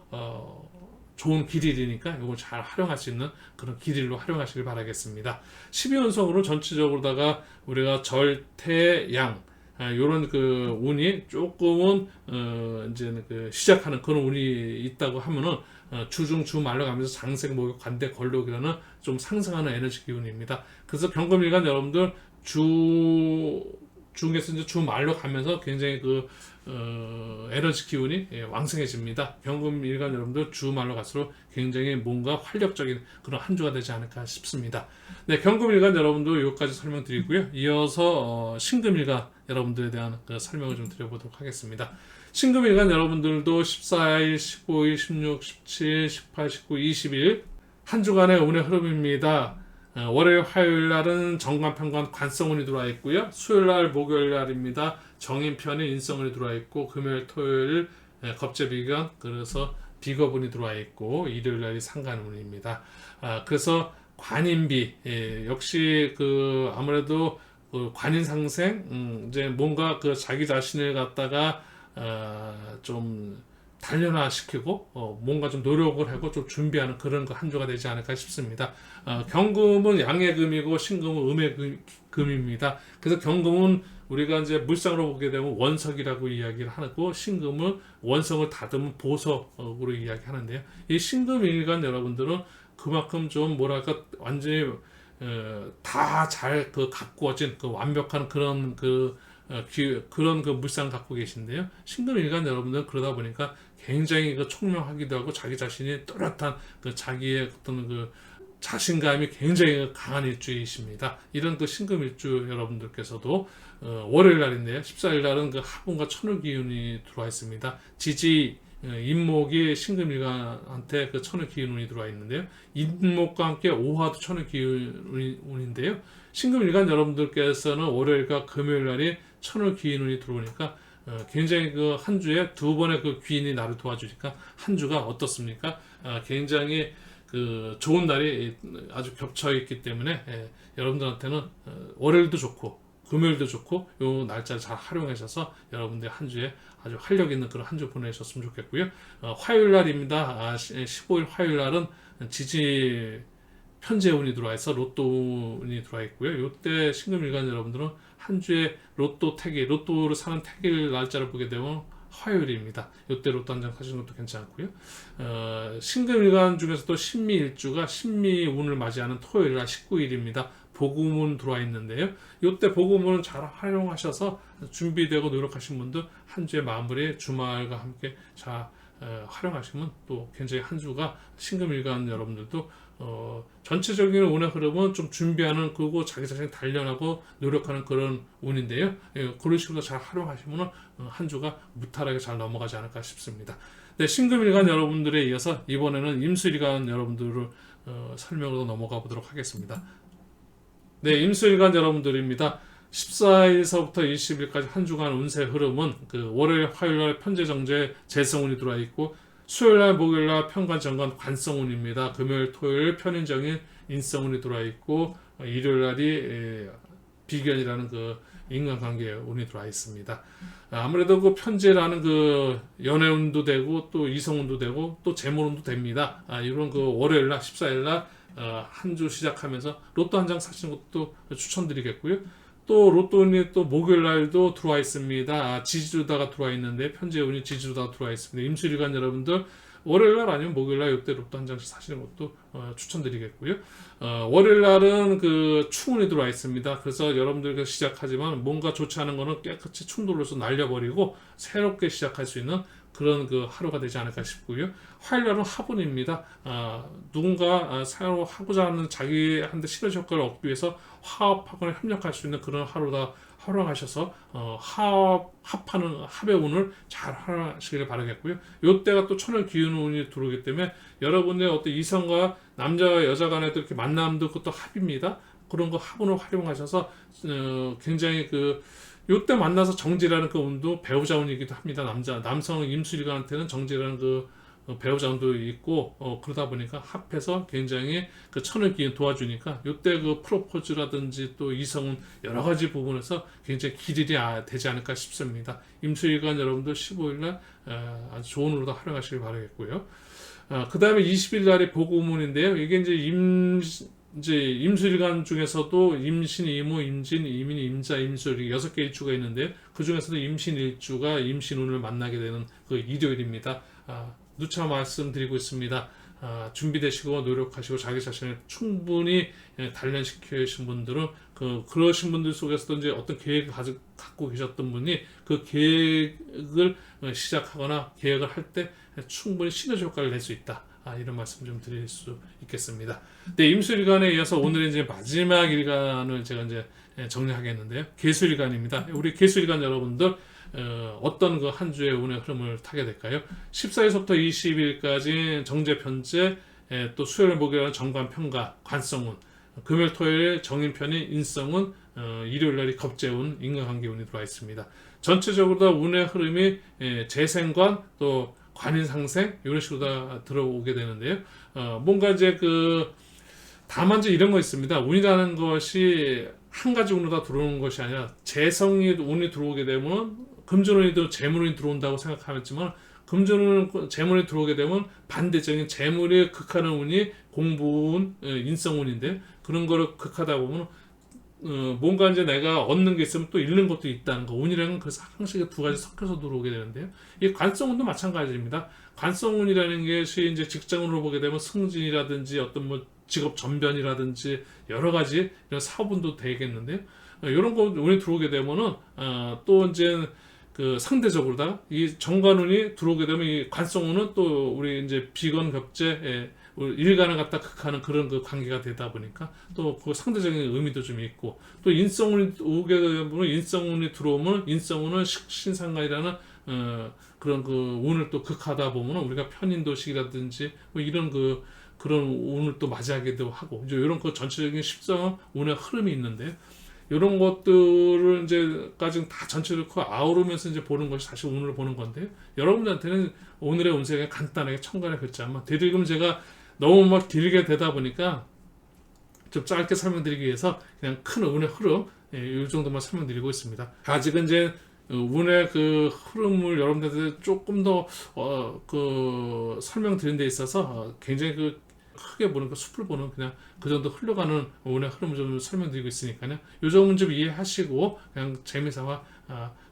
좋은 길일이니까 이걸 잘 활용할 수 있는 그런 길일로 활용하시길 바라겠습니다. 12운성으로 전체적으로다가 우리가 절태양 요런 그 운이 조금은 이제 그 시작하는 그런 운이 있다고 하면은 주중 주말로 가면서 장생 목욕 관대 걸록이라는 좀 상승하는 에너지 기운입니다. 그래서 경금일간 여러분들 주 중에서 이제 주말로 가면서 굉장히 그 에너지 기운이 왕성해집니다. 경금일간 여러분들 주말로 갈수록 굉장히 뭔가 활력적인 그런 한 주가 되지 않을까 싶습니다. 네, 경금일간 여러분들 여기까지 설명드리고요. 이어서 신금일간 여러분들에 대한 그 설명을 좀 드려보도록 하겠습니다. 신금일간 여러분들도 14일, 15일, 16, 17, 18, 19, 20일 한 주간의 운의 흐름입니다. 월요일, 화요일 날은 정관편관 관성운이 들어와 있고요. 수요일 날, 목요일 날입니다. 정인편이 인성운이 들어와 있고 금요일, 토요일 겁재비견 그래서 비겁운이 들어와 있고 일요일 날이 상간운입니다. 그래서 관인비 역시 그 아무래도 그 관인상생 이제 뭔가 그 자기 자신을 갖다가 좀 단련화시키고 뭔가 좀 노력을 하고 좀 준비하는 그런 한 주가 되지 않을까 싶습니다. 경금은 양의 금이고 신금은 음의 금입니다. 그래서 경금은 우리가 이제 물상으로 보게 되면 원석이라고 이야기를 하고 신금은 원성을 다듬은 보석으로 이야기하는데요. 이 신금일간 여러분들은 그만큼 좀 뭐랄까 완전히 다 잘 그 가꾸어진 그 완벽한 그런 그런 그 물상 갖고 계신데요. 신금일간 여러분들 그러다 보니까 굉장히 그 총명하기도 하고 자기 자신이 뚜렷한 그 자기의 어떤 그 자신감이 굉장히 강한 일주이십니다. 이런 그 신금일주 여러분들께서도 월요일 날인데요. 14일 날은 그 화분과 천을 기운이 들어와 있습니다. 지지 인목이 신금일간한테 그 천을 기운이 들어와 있는데요. 인목과 함께 오화도 천을 기운인데요. 신금일간 여러분들께서는 월요일과 금요일 날이 천을 기운이 들어오니까 굉장히 그 한 주에 두 번의 그 귀인이 나를 도와주니까 한 주가 어떻습니까? 굉장히 그 좋은 날이 아주 겹쳐 있기 때문에 여러분들한테는 월요일도 좋고 금요일도 좋고 요 날짜를 잘 활용하셔서 여러분들 한 주에 아주 활력 있는 그런 한 주 보내셨으면 좋겠고요. 화요일 날입니다. 15일 화요일 날은 지지 편재운이 들어와 있어 로또운이 들어와 있고요. 이때 신금일간 여러분들은 한 주에 로또 택일, 로또를 사는 택일 날짜를 보게 되면 화요일입니다. 이때 로또 한 장 사시는 것도 괜찮고요. 신금일간 중에서도 신미일주가 신미운을 맞이하는 토요일 날 19일입니다. 복음운 들어와 있는데요. 이때 복음운은 잘 활용하셔서 준비되고 노력하신 분들 한 주의 마무리 주말과 함께 잘 활용하시면 또 굉장히 한 주가 신금일간 여러분들도 전체적인 운의 흐름은 좀 준비하는 그리고 자기 자신이 단련하고 노력하는 그런 운인데요. 그런 식으로 잘 활용하시면 한 주가 무탈하게 잘 넘어가지 않을까 싶습니다. 네, 신금일간 여러분들에 이어서 이번에는 임수일간 여러분들을 설명으로 넘어가 보도록 하겠습니다. 네, 임수일간 여러분들입니다. 14일서부터 20일까지 한 주간 운세 흐름은 그 월요일, 화요일 편제정제 재성운이 들어와 있고 수요일날, 목요일날 편관, 정관, 관성운입니다. 금요일, 토요일 편인정인 인성운이 들어와 있고 일요일날이 비견이라는 그 인간관계 운이 들어와 있습니다. 아무래도 그 편제라는 그 연애운도 되고 또 이성운도 되고 또 재물운도 됩니다. 이런 그 월요일날, 14일날 한 주 시작하면서 로또 한 장 사시는 것도 추천드리겠고요. 또 로또운이 또 목요일 날도 들어와 있습니다. 지지주다가 들어와 있는데 편제운이 지지주다가 들어와 있습니다. 임수일간 여러분들 월요일 날 아니면 목요일 날 이때 로또 한 장씩 사시는 것도 추천드리겠고요. 월요일 날은 그 충운이 들어와 있습니다. 그래서 여러분들과 시작하지만 뭔가 좋지 않은 거는 깨끗이 충돌로서 날려버리고 새롭게 시작할 수 있는 그런 그 하루가 되지 않을까 싶고요. 화요일 날은 화분입니다. 누군가 새로 하고자 하는 자기한테 시너지 효과를 얻기 위해서 화합하거나 협력할 수 있는 그런 하루다 활용하셔서 합하는 합의 운을 잘 하시길 바라겠고요. 이때가 또 천을 기운 운이 들어오기 때문에 여러분의 어떤 이성과 남자와 여자 간에도 이렇게 만남도 그것도 합입니다. 그런 거 합운을 활용하셔서 굉장히 그 요때 만나서 정지라는 그 운도 배우자 운이기도 합니다. 남성 임수일간한테는 정지라는 그 배우자 운도 있고 그러다 보니까 합해서 굉장히 그 천을 기운 도와주니까 요때 그 프로포즈라든지 또 이성운 여러 가지 부분에서 굉장히 기ril이 되지 않을까 싶습니다. 임수일간 여러분들 15일날 아주 좋은 운으로 활용하시길 바라겠고요. 그 다음에 20일 날이 복음운인데요. 이게 이제 임수일간 중에서도 임신, 이무, 임진, 이민, 임자, 임수 이렇게 6개 일주가 있는데요. 그 중에서도 임신 일주가 임신운을 만나게 되는 그 일요일입니다. 누차 말씀드리고 있습니다. 준비되시고 노력하시고 자기 자신을 충분히 단련시키신 분들은 그러신 분들 속에서도 이제 어떤 계획을 갖고 계셨던 분이 그 계획을 시작하거나 계획을 할 때 충분히 시너지 효과를 낼 수 있다. 이런 말씀 좀 드릴 수 있겠습니다. 네, 임수일간에 이어서 오늘의 이제 마지막 일간을 제가 이제 정리하겠는데요. 계수일간입니다. 우리 계수일간 여러분들 어떤 그 한 주의 운의 흐름을 타게 될까요? 14일서부터 20일까지 정제 편제, 또 수요일 목요일은 정관 편가 관성운, 금요일 토요일 정인편이 인성운, 일요일 날이 겁재운 인간관계운이 들어와 있습니다. 전체적으로 다 운의 흐름이 재생관 또 관인상생 이런 식으로 다 들어오게 되는데요. 뭔가 이제 다만 이제 이런 거 있습니다. 운이라는 것이 한 가지 운으로 다 들어오는 것이 아니라 재성이 운이 들어오게 되면 금전운이도 재물운이 들어온다고 생각하지만 금전운은 재물이 들어오게 되면 반대적인 재물이 극하는 운이 공부운, 인성운인데 그런 거를 극하다 보면 뭔가 이제 내가 얻는 게 있으면 또 잃는 것도 있다는 거. 운이라는 그 상식이 두 가지 섞여서 들어오게 되는데요. 이 관성운도 마찬가지입니다. 관성운이라는 것이 이제 직장운으로 보게 되면 승진이라든지 어떤 뭐 직업 전변이라든지 여러 가지 이런 사업운도 되겠는데요. 이런 거 운이 들어오게 되면은 또 이제 그 상대적으로다가 이 정관운이 들어오게 되면 이 관성운은 또 우리 이제 비건 격제 일간을 갖다 극하는 그런 그 관계가 되다 보니까 또 그 상대적인 의미도 좀 있고 또 인성운이 오게 되면 인성운이 들어오면 인성운은 신상가이라는 그런 그 운을 또 극하다 보면 우리가 편인도식이라든지 뭐 이런 그런 운을 또 맞이하기도 하고 이제 이런 그 전체적인 십성은 운의 흐름이 있는데 이런 것들을 이제까지 다 전체를 아우르면서 이제 보는 것이 사실 운을 보는 건데요. 여러분들한테는 오늘의 운세 간단하게 천간에 긋자면 되도록이면 제가 너무 막 길게 되다 보니까 좀 짧게 설명드리기 위해서 그냥 큰 운의 흐름 이 정도만 설명드리고 있습니다. 아직은 이제 운의 그 흐름을 여러분들한테 조금 더 그 설명드리는 데 있어서 굉장히 그 크게 보는 그 숲을 보는 그냥 그 정도 흘러가는 운의 흐름을 좀 설명드리고 있으니까요. 요 점은 좀 이해하시고 그냥 재미삼아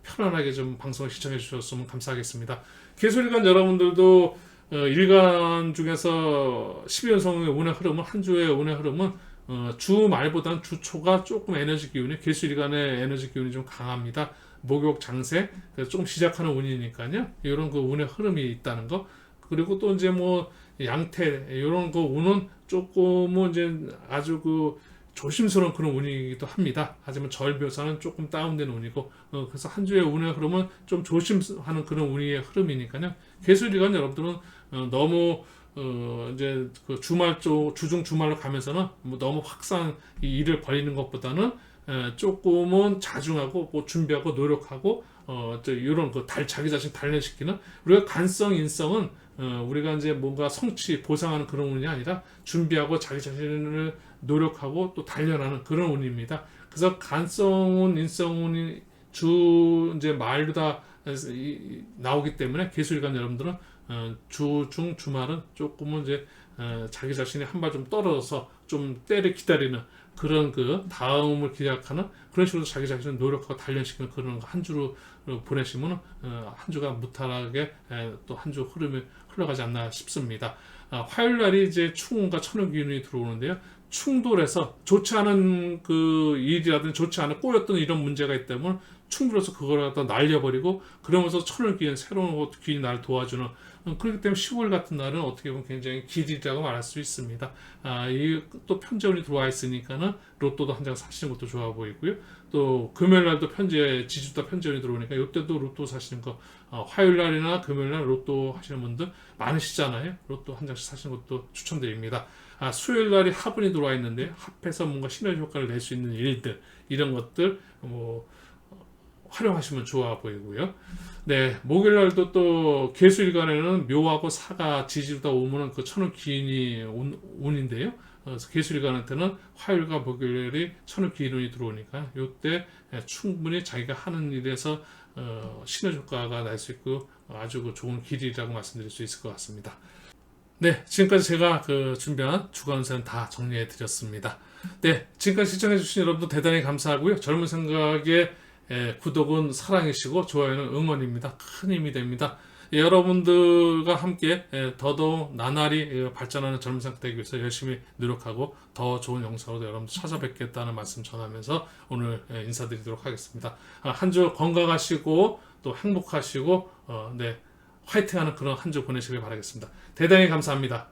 편안하게 좀 방송을 시청해 주셨으면 감사하겠습니다. 개수일간 여러분들도 일간 중에서 12연성의 운의 흐름은 한 주의 운의 흐름은 주 말보다는 주 초가 조금 에너지 기운이 개수일간의 에너지 기운이 좀 강합니다. 목욕 장세 조금 시작하는 운이니까요. 이런 그 운의 흐름이 있다는 거. 그리고 또 이제 뭐 양태 이런 거 운은 조금은 이제 아주 그 조심스러운 그런 운이기도 합니다. 하지만 절묘사는 조금 다운된 운이고 그래서 한 주의 운의 흐름은 좀 조심하는 그런 운의 흐름이니까요. 개수일간 여러분들은 너무 이제 그 주말 주중 주말로 가면서는 뭐 너무 확산 이 일을 벌이는 것보다는 조금은 자중하고 뭐 준비하고 노력하고 이런 그 자기 자신 단련시키는 우리가 간성 인성은 우리가 이제 뭔가 성취 보상하는 그런 운이 아니라 준비하고 자기 자신을 노력하고 또 단련하는 그런 운입니다. 그래서 간성운 인성운이 주 이제 말로 다 나오기 때문에 개수일간 여러분들은 주중 주말은 조금은 이제 자기 자신이 한 발 좀 떨어져서 좀 때를 기다리는 그런 그 다음을 기약하는 그런 식으로 자기 자신을 노력하고 단련시키는 그런 한 주로 보내시면 한 주가 무탈하게 또 한 주 흐름이 흘러가지 않나 싶습니다. 화요일 날이 이제 충운과 천을기운이 들어오는데요. 충돌해서 좋지 않은 그 일이라든지 좋지 않은 꼬였던 이런 문제가 있다면 충돌해서 그걸 갖다 날려버리고 그러면서 천을기운 새로운 기운이 날 도와주는 그렇기 때문에 15일 같은 날은 어떻게 보면 굉장히 길이라고 말할 수 있습니다. 이 또 편제운이 들어와 있으니까는 로또도 한 장 사시는 것도 좋아 보이고요. 또 금요일 날도 지주다 편제운이 들어오니까 이때도 로또 사시는 거 화요일 날이나 금요일 날 로또 하시는 분들 많으시잖아요. 로또 한 장씩 사시는 것도 추천드립니다. 수요일 날이 합운이 들어와 있는데 합해서 뭔가 시너지 효과를 낼 수 있는 일들 이런 것들 뭐 활용하시면 좋아 보이고요. 네, 목요일 날도 또 개수일간에는 묘하고 사가 지지다 오면은 그 천을기인이 운인데요. 그래서 개수일간한테는 화요일과 목요일이 천을기인운이 들어오니까 이때 충분히 자기가 하는 일에서 시너지 효과가 날 수 있고 아주 그 좋은 길이라고 말씀드릴 수 있을 것 같습니다. 네, 지금까지 제가 준비한 주간 운세는 다 정리해 드렸습니다. 네, 지금까지 시청해 주신 여러분도 대단히 감사하고요. 젊은 생각에 구독은 사랑이시고 좋아요는 응원입니다. 큰 힘이 됩니다. 여러분들과 함께 더더욱 나날이 발전하는 젊은 생각 되기 위해서 열심히 노력하고 더 좋은 영상으로 여러분들 찾아뵙겠다는 말씀 전하면서 오늘 인사드리도록 하겠습니다. 한 주 건강하시고 또 행복하시고 네, 화이팅하는 그런 한 주 보내시길 바라겠습니다. 대단히 감사합니다.